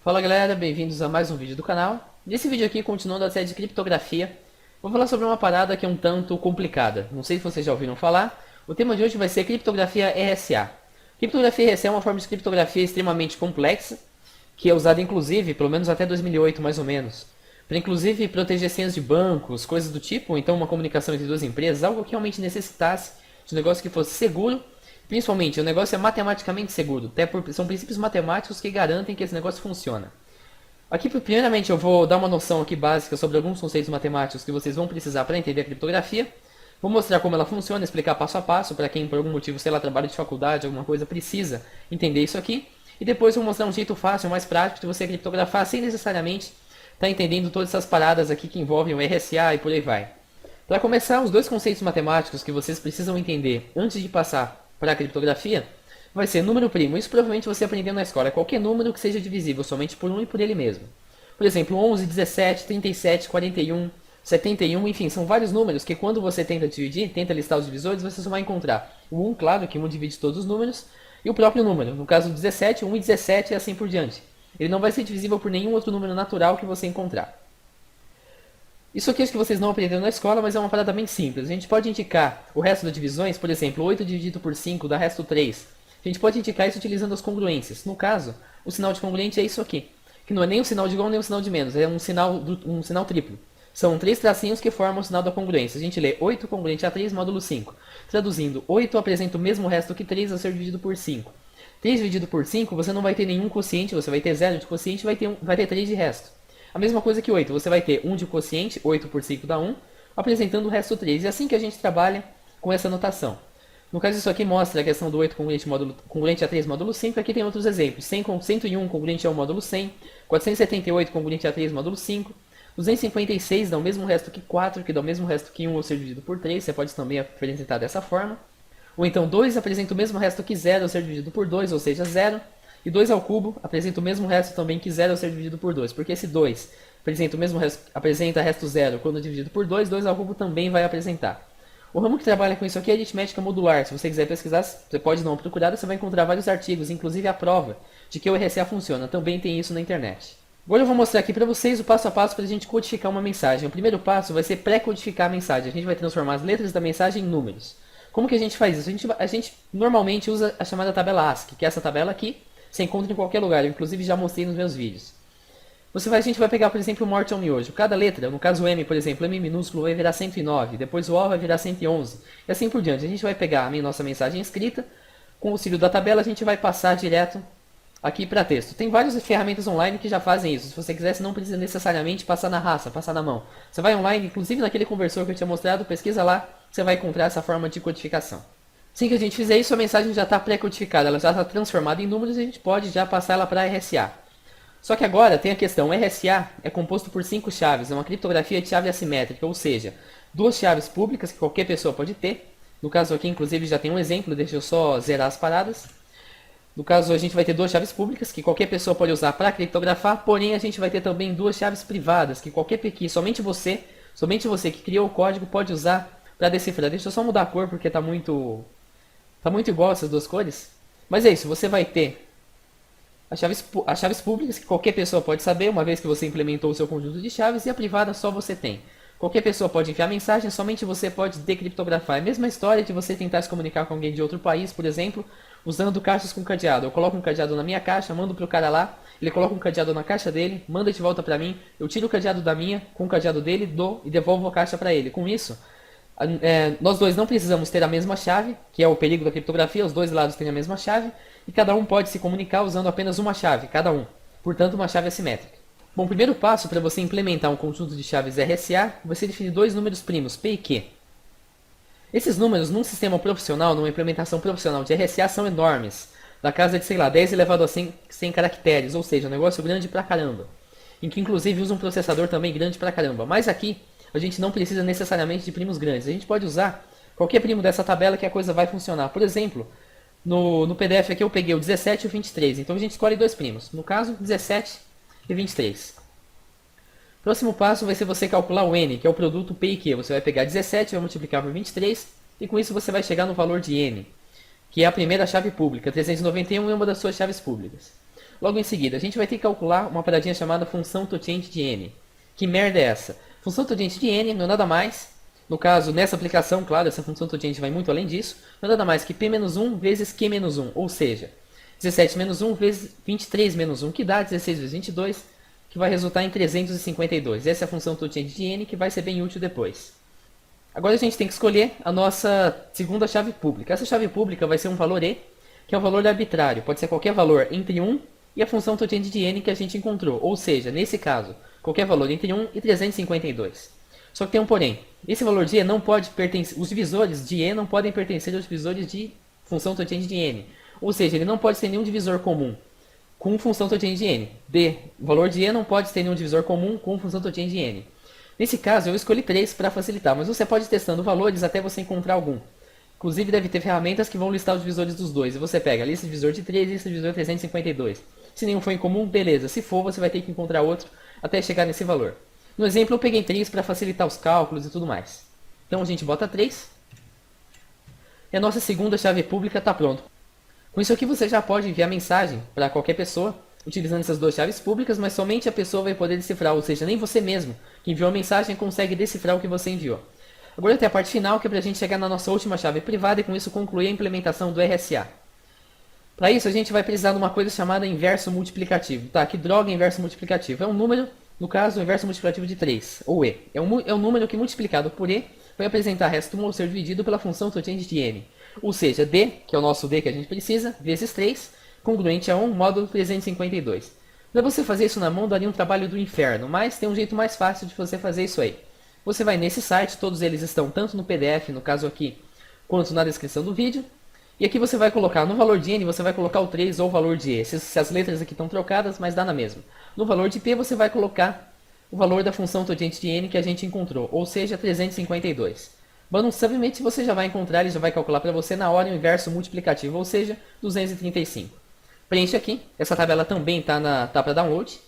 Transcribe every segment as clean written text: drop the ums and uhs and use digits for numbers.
Fala galera, bem-vindos a mais um vídeo do canal. Nesse vídeo aqui, continuando a série de criptografia, vou falar sobre uma parada que é um tanto complicada. Não sei se vocês já ouviram falar. O tema de hoje vai ser criptografia RSA. Criptografia RSA é uma forma de criptografia extremamente complexa, que é usada inclusive, pelo menos até 2008 mais ou menos, para inclusive proteger senhas de bancos, coisas do tipo, ou então uma comunicação entre duas empresas, algo que realmente necessitasse de um negócio que fosse seguro. Principalmente, o negócio é matematicamente seguro, são princípios matemáticos que garantem que esse negócio funciona. Aqui, primeiramente, eu vou dar uma noção aqui básica sobre alguns conceitos matemáticos que vocês vão precisar para entender a criptografia. Vou mostrar como ela funciona, explicar passo a passo, para quem por algum motivo, sei lá, trabalha de faculdade, alguma coisa, precisa entender isso aqui. E depois eu vou mostrar um jeito fácil, mais prático de você criptografar sem necessariamente estar entendendo todas essas paradas aqui que envolvem o RSA e por aí vai. Para começar, os dois conceitos matemáticos que vocês precisam entender antes de passar para a criptografia vai ser número primo. Isso provavelmente você aprendeu na escola. Qualquer número que seja divisível somente por um e por ele mesmo. Por exemplo, 11, 17, 37, 41, 71, enfim, são vários números que quando você tenta dividir, tenta listar os divisores, você só vai encontrar o 1, claro, que 1 divide todos os números, e o próprio número. No caso do 17, 1 e 17 e assim por diante. Ele não vai ser divisível por nenhum outro número natural que você encontrar. Isso aqui acho que vocês não aprenderam na escola, mas é uma parada bem simples. A gente pode indicar o resto das divisões, por exemplo, 8 dividido por 5 dá resto 3. A gente pode indicar isso utilizando as congruências. No caso, o sinal de congruente é isso aqui, que não é nem um sinal de igual nem um sinal de menos, é um sinal triplo. São três tracinhos que formam o sinal da congruência. A gente lê 8 congruente a 3 módulo 5. Traduzindo, 8 apresenta o mesmo resto que 3 a ser dividido por 5. 3 dividido por 5, você não vai ter nenhum quociente, você vai ter 0 de quociente e vai ter 3 de resto. A mesma coisa que 8, você vai ter 1 de quociente, 8 por 5 dá 1, apresentando o resto 3. E é assim que a gente trabalha com essa notação. No caso, isso aqui mostra a questão do 8 congruente a 3 módulo 5. Aqui tem outros exemplos. 101 congruente ao módulo 100, 478 congruente a 3 módulo 5, 256 dá o mesmo resto que 4, que dá o mesmo resto que 1 ao ser dividido por 3. Você pode também apresentar dessa forma. Ou então 2 apresenta o mesmo resto que 0 ao ser dividido por 2, ou seja, 0. E 2 ao cubo apresenta o mesmo resto também que 0 ao ser dividido por 2. Porque esse 2 apresenta resto 0 quando dividido por 2, 2 ao cubo também vai apresentar. O ramo que trabalha com isso aqui é aritmética modular. Se você quiser pesquisar, você pode dar uma procurada, você vai encontrar vários artigos, inclusive a prova de que o RSA funciona. Também tem isso na internet. Agora eu vou mostrar aqui para vocês o passo a passo para a gente codificar uma mensagem. O primeiro passo vai ser pré-codificar a mensagem. A gente vai transformar as letras da mensagem em números. Como que a gente faz isso? A gente normalmente usa a chamada tabela ASCII, que é essa tabela aqui. Você encontra em qualquer lugar, eu inclusive já mostrei nos meus vídeos. A gente vai pegar, por exemplo, o morte ao miojo. Cada letra, no caso o M, por exemplo, M minúsculo vai virar 109, depois o O vai virar 111, e assim por diante. A gente vai pegar a nossa mensagem escrita, com o auxílio da tabela a gente vai passar direto aqui para texto. Tem várias ferramentas online que já fazem isso. Se você quiser, você não precisa necessariamente passar na raça, passar na mão. Você vai online, inclusive naquele conversor que eu tinha mostrado, pesquisa lá, você vai encontrar essa forma de codificação. Assim que a gente fizer isso, a mensagem já está pré-codificada, ela já está transformada em números e a gente pode já passar ela para RSA. Só que agora tem a questão, o RSA é composto por 5 chaves, é uma criptografia de chave assimétrica, ou seja, 2 chaves públicas que qualquer pessoa pode ter. No caso aqui, inclusive, já tem um exemplo, deixa eu só zerar as paradas. No caso, a gente vai ter 2 chaves públicas que qualquer pessoa pode usar para criptografar, porém a gente vai ter também 2 chaves privadas que somente você que criou o código pode usar para decifrar. Deixa eu só mudar a cor porque está muito igual essas duas cores. Mas é isso, você vai ter as chaves públicas, que qualquer pessoa pode saber, uma vez que você implementou o seu conjunto de chaves, e a privada só você tem. Qualquer pessoa pode enviar mensagem, somente você pode decriptografar. É a mesma história de você tentar se comunicar com alguém de outro país, por exemplo, usando caixas com cadeado. Eu coloco um cadeado na minha caixa, mando pro cara lá, ele coloca um cadeado na caixa dele, manda de volta pra mim, eu tiro o cadeado da minha, com o cadeado dele, dou e devolvo a caixa pra ele. Com isso, nós dois não precisamos ter a mesma chave, que é o perigo da criptografia, os dois lados têm a mesma chave, e cada um pode se comunicar usando apenas uma chave, cada um, portanto uma chave assimétrica. Bom, o primeiro passo para você implementar um conjunto de chaves RSA vai ser definir 2 números primos, P e Q. Esses números, num sistema profissional, numa implementação profissional de RSA, são enormes, da casa de, sei lá, 10 elevado a 100 caracteres, ou seja, um negócio grande pra caramba, em que inclusive usa um processador também grande pra caramba, mas aqui a gente não precisa necessariamente de primos grandes. A gente pode usar qualquer primo dessa tabela que a coisa vai funcionar. Por exemplo, no PDF aqui eu peguei o 17 e o 23. Então a gente escolhe 2 primos. No caso, 17 e 23. Próximo passo vai ser você calcular o N, que é o produto P e Q. Você vai pegar 17 e vai multiplicar por 23. E com isso você vai chegar no valor de N, que é a primeira chave pública. 391 é uma das suas chaves públicas. Logo em seguida, a gente vai ter que calcular uma paradinha chamada função tangente de n. Que merda é essa? Função tangente de n não é nada mais, no caso, nessa aplicação, claro, essa função tangente vai muito além disso, não é nada mais que p-1 vezes q-1, ou seja, 17 menos 1 vezes 23 menos 1, que dá 16 vezes 22, que vai resultar em 352. Essa é a função tangente de n, que vai ser bem útil depois. Agora a gente tem que escolher a nossa segunda chave pública. Essa chave pública vai ser um valor e, que é um valor arbitrário. Pode ser qualquer valor entre 1 e a função tangente de n que a gente encontrou. Ou seja, nesse caso, qualquer valor entre 1 e 352. Só que tem um porém. Esse valor de e não pode pertencer... Os divisores de e não podem pertencer aos divisores de função tangente de n. Ou seja, ele não pode ter nenhum divisor comum com função tangente de n. O valor de e não pode ter nenhum divisor comum com função tangente de n. Nesse caso, eu escolhi 3 para facilitar, mas você pode ir testando valores até você encontrar algum. Inclusive, deve ter ferramentas que vão listar os divisores dos dois. E você pega a lista de divisor de 3 e a lista de divisor de 352. Se nenhum for em comum, beleza. Se for, você vai ter que encontrar outro até chegar nesse valor. No exemplo, eu peguei 3 para facilitar os cálculos e tudo mais. Então, a gente bota 3. E a nossa segunda chave pública está pronta. Com isso aqui, você já pode enviar mensagem para qualquer pessoa utilizando essas duas chaves públicas, mas somente a pessoa vai poder decifrar, ou seja, nem você mesmo que enviou a mensagem consegue decifrar o que você enviou. Agora tem a parte final, que é para a gente chegar na nossa última chave privada e com isso concluir a implementação do RSA. Para isso a gente vai precisar de uma coisa chamada inverso multiplicativo. Tá, que droga é inverso multiplicativo? É um número, no caso o inverso multiplicativo de 3, ou e. É um número que multiplicado por e vai apresentar resto 1 ou ser dividido pela função tangente de n. Ou seja, d, que é o nosso d que a gente precisa, vezes 3, congruente a 1, módulo 352. Para você fazer isso na mão daria um trabalho do inferno, mas tem um jeito mais fácil de você fazer isso aí. Você vai nesse site, todos eles estão tanto no PDF, no caso aqui, quanto na descrição do vídeo. E aqui você vai colocar, no valor de n, você vai colocar o 3 ou o valor de e. Se as letras aqui estão trocadas, mas dá na mesma. No valor de p, você vai colocar o valor da função tangente de n que a gente encontrou, ou seja, 352. Bom, submit você já vai encontrar, ele já vai calcular para você na hora o inverso multiplicativo, ou seja, 235. Preenche aqui, essa tabela também está para download.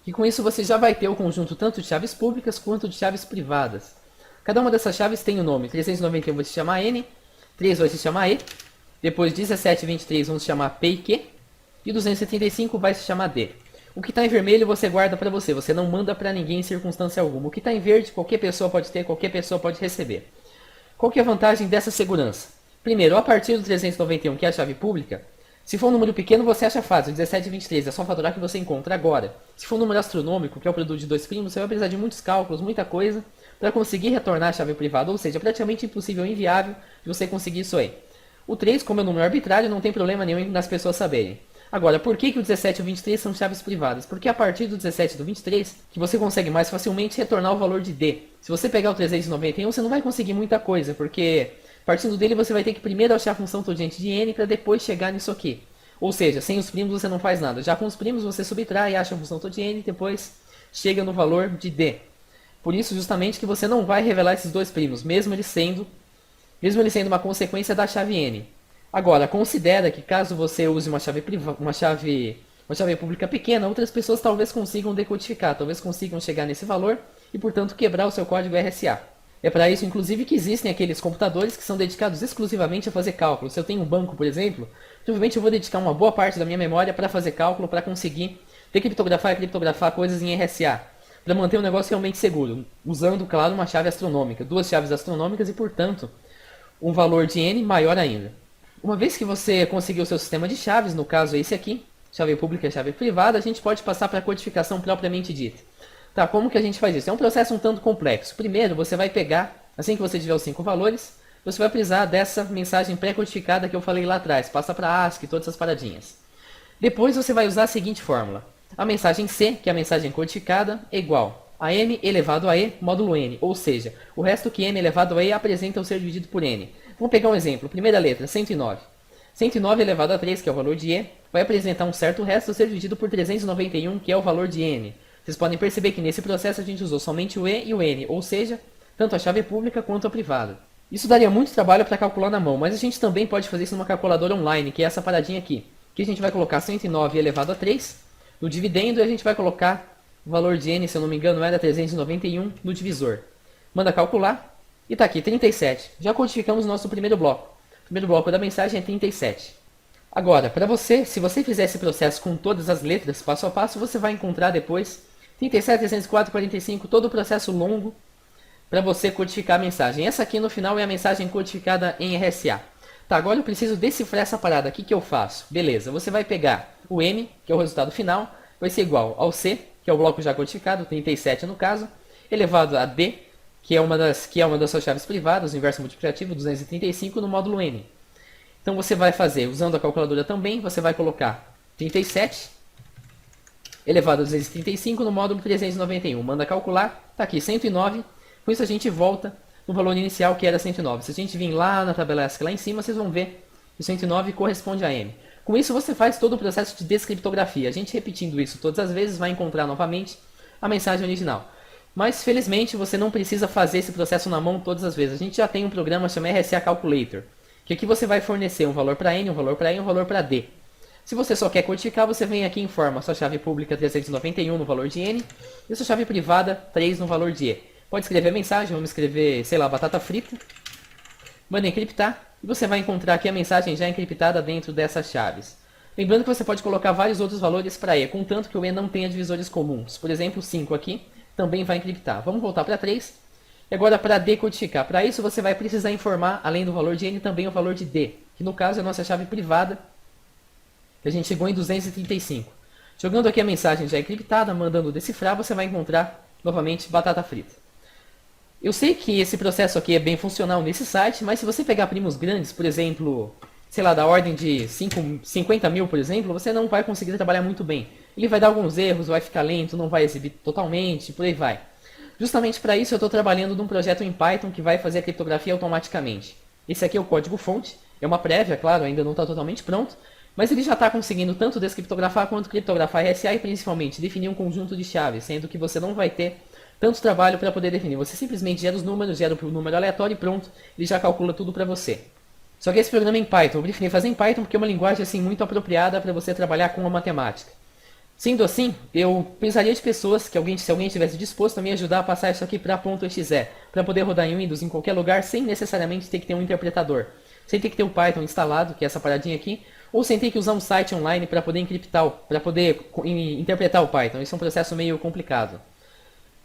E com isso você já vai ter o conjunto tanto de chaves públicas quanto de chaves privadas. Cada uma dessas chaves tem o nome. 391 vai se chamar N, 3 vai se chamar E, depois 17 e 23 vão se chamar P e Q, e 275 vai se chamar D. O que está em vermelho você guarda para você, você não manda para ninguém em circunstância alguma. O que está em verde qualquer pessoa pode ter, qualquer pessoa pode receber. Qual que é a vantagem dessa segurança? Primeiro, a partir do 391, que é a chave pública, se for um número pequeno, você acha fácil, 17 e 23, é só faturar que você encontra agora. Se for um número astronômico, que é o produto de dois primos, você vai precisar de muitos cálculos, muita coisa, para conseguir retornar a chave privada, ou seja, é praticamente impossível, inviável de você conseguir isso aí. O 3, como é um número arbitrário, não tem problema nenhum nas pessoas saberem. Agora, por que o 17 e o 23 são chaves privadas? Porque a partir do 17 e do 23, que você consegue mais facilmente retornar o valor de D. Se você pegar o 391, você não vai conseguir muita coisa, porque partindo dele você vai ter que primeiro achar a função tangente de n para depois chegar nisso aqui. Ou seja, sem os primos você não faz nada. Já com os primos você subtrai e acha a função tangente de n e depois chega no valor de D. Por isso justamente que você não vai revelar esses dois primos, mesmo ele sendo uma consequência da chave n. Agora, considera que caso você use uma chave pública pequena, outras pessoas talvez consigam decodificar, talvez consigam chegar nesse valor e, portanto, quebrar o seu código RSA. É para isso, inclusive, que existem aqueles computadores que são dedicados exclusivamente a fazer cálculo. Se eu tenho um banco, por exemplo, provavelmente eu vou dedicar uma boa parte da minha memória para fazer cálculo, para conseguir decriptografar e criptografar coisas em RSA, para manter o negócio realmente seguro, usando, claro, uma chave astronômica, duas chaves astronômicas e, portanto, um valor de n maior ainda. Uma vez que você conseguiu o seu sistema de chaves, no caso esse aqui, chave pública e chave privada, a gente pode passar para a codificação propriamente dita. Tá, como que a gente faz isso? É um processo um tanto complexo. Primeiro, você vai pegar, assim que você tiver os 5 valores, você vai precisar dessa mensagem pré-codificada que eu falei lá atrás. Passa para ASCII, todas essas paradinhas. Depois você vai usar a seguinte fórmula. A mensagem C, que é a mensagem codificada, é igual a m elevado a e módulo n. Ou seja, o resto que m elevado a e apresenta ao ser dividido por n. Vamos pegar um exemplo. Primeira letra, 109. 109 elevado a 3, que é o valor de e, vai apresentar um certo resto ao ser dividido por 391, que é o valor de n. Vocês podem perceber que nesse processo a gente usou somente o e e o n, ou seja, tanto a chave pública quanto a privada. Isso daria muito trabalho para calcular na mão, mas a gente também pode fazer isso numa calculadora online, que é essa paradinha aqui. Que a gente vai colocar 109 elevado a 3 no dividendo e a gente vai colocar o valor de n, se eu não me engano, era 391 no divisor. Manda calcular e está aqui, 37. Já codificamos o nosso primeiro bloco. O primeiro bloco da mensagem é 37. Agora, para você, se você fizer esse processo com todas as letras, passo a passo, você vai encontrar depois 37, 304, 45, todo o processo longo para você codificar a mensagem. Essa aqui no final é a mensagem codificada em RSA. Tá, agora eu preciso decifrar essa parada. O que, que eu faço? Beleza, você vai pegar o M, que é o resultado final, vai ser igual ao C, que é o bloco já codificado, 37 no caso, elevado a D, que é uma das suas chaves privadas, o inverso multiplicativo, 235 no módulo N. Então você vai fazer, usando a calculadora também, você vai colocar 37 elevado a 235 no módulo 391. Manda calcular, está aqui 109. Com isso a gente volta no valor inicial que era 109. Se a gente vir lá na tabela ESC lá em cima, vocês vão ver que o 109 corresponde a M. Com isso você faz todo o processo de descriptografia. A gente repetindo isso todas as vezes vai encontrar novamente a mensagem original. Mas felizmente você não precisa fazer esse processo na mão todas as vezes. A gente já tem um programa chamado RSA Calculator, que aqui você vai fornecer um valor para N, um valor para E e um valor para D. Se você só quer codificar, você vem aqui e informa sua chave pública 391 no valor de N e sua chave privada 3 no valor de E. Pode escrever a mensagem, vamos escrever, sei lá, batata frita. Manda encriptar e você vai encontrar aqui a mensagem já encriptada dentro dessas chaves. Lembrando que você pode colocar vários outros valores para E, contanto que o E não tenha divisores comuns. Por exemplo, 5 aqui também vai encriptar. Vamos voltar para 3. E agora para decodificar. Para isso você vai precisar informar, além do valor de N, também o valor de D, que no caso é a nossa chave privada, que a gente chegou em 235. Jogando aqui a mensagem já encriptada, mandando decifrar, você vai encontrar novamente batata frita. Eu sei que esse processo aqui é bem funcional nesse site, mas se você pegar primos grandes, por exemplo, sei lá, da ordem de 50 mil, por exemplo, você não vai conseguir trabalhar muito bem. Ele vai dar alguns erros, vai ficar lento, não vai exibir totalmente, por aí vai. Justamente para isso eu estou trabalhando num projeto em Python que vai fazer a criptografia automaticamente. Esse aqui é o código-fonte, é uma prévia, claro, ainda não está totalmente pronto, mas ele já está conseguindo tanto descriptografar quanto criptografar RSA e principalmente definir um conjunto de chaves, sendo que você não vai ter tanto trabalho para poder definir. Você simplesmente gera os números, gera o número aleatório e pronto, ele já calcula tudo para você. Só que esse programa é em Python, eu preferi fazer em Python porque é uma linguagem assim muito apropriada para você trabalhar com a matemática. Sendo assim, eu precisaria de pessoas, se alguém estivesse disposto a me ajudar a passar isso aqui para .exe, para poder rodar em Windows em qualquer lugar sem necessariamente ter que ter um interpretador. Sem ter que ter o Python instalado, que é essa paradinha aqui, ou sem ter que usar um site online para poder interpretar o Python. Isso é um processo meio complicado.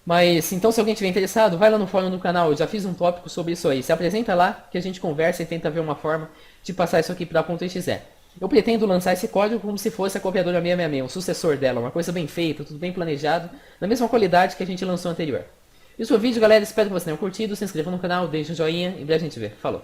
Mas, então, se alguém estiver interessado, vai lá no fórum do canal, eu já fiz um tópico sobre isso aí. Se apresenta lá, que a gente conversa e tenta ver uma forma de passar isso aqui para .exe. Eu pretendo lançar esse código como se fosse a copiadora 666, um sucessor dela, uma coisa bem feita, tudo bem planejado, na mesma qualidade que a gente lançou anterior. Esse foi o vídeo, galera, espero que vocês tenham curtido, se inscreva no canal, deixe um joinha, em breve a gente vê. Falou!